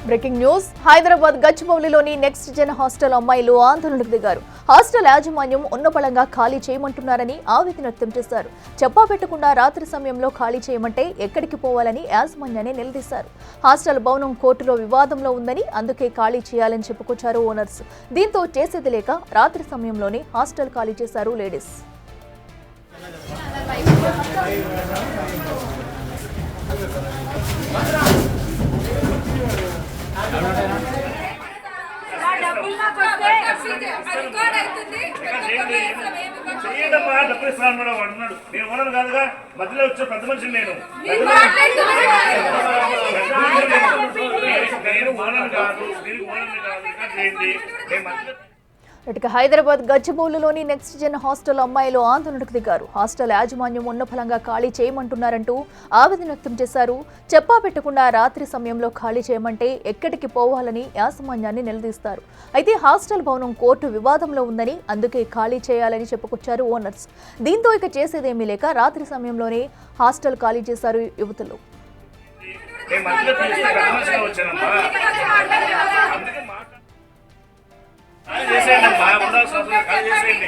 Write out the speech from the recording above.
Breaking news Hyderabad గచ్చిబౌలిలోని next gen hostel అమ్మాయిలు ఆందోళనకు దిగారు. హాస్టల్ యాజమాన్యం ఉన్నపళంగా ఖాళీ చేయమంటున్నారని ఆవేదన వ్యక్తం చేశారు. చెప్పా పెట్టకుండా రాత్రి సమయంలో ఖాళీ చేయమంటే ఎక్కడికి పోవాలని యాజమాన్యాన్ని నిలదీశారు. హాస్టల్ భవనం కోర్టులో వివాదంలో ఉందని అందుకే ఖాళీ చేయాలని చెప్పుకొచ్చారు ఓనర్స్. దీంతో చేసేది లేక రాత్రి సమయంలోనే హాస్టల్ ఖాళీ చేశారు లేడీస్. డబ్బులు ఇస్తాను మేడం అంటున్నాడు. నేను ఓనర్ కాదుగా, మధ్యలో వచ్చే పెద్ద మనిషిని నేను ఓనర్ కాదు, మీరు ఓనర్ కాదు. ఇటుక హైదరాబాద్ గచ్చిబౌలిలోని నెక్స్ట్ జెన్ హాస్టల్ అమ్మాయిలు ఆందోళనకు దిగారు. హాస్టల్ యాజమాన్యం ఉన్న ఫలంగా ఖాళీ చేయమంటున్నారంటూ ఆవేదన వ్యక్తం చేశారు. చెప్పా పెట్టకుండా రాత్రి సమయంలో ఖాళీ చేయమంటే ఎక్కడికి పోవాలని యాజమాన్యాన్ని నిలదీస్తారు. అయితే హాస్టల్ భవనం కోర్టు వివాదంలో ఉందని అందుకే ఖాళీ చేయాలని చెప్పుకొచ్చారు ఓనర్స్. దీంతో ఇక చేసేదేమీ లేక రాత్రి సమయంలోనే హాస్టల్ ఖాళీ చేశారు యువతులు. చేసేయండి, మా ఉండాల్సిన అవసరం కాదు, చేసేయండి.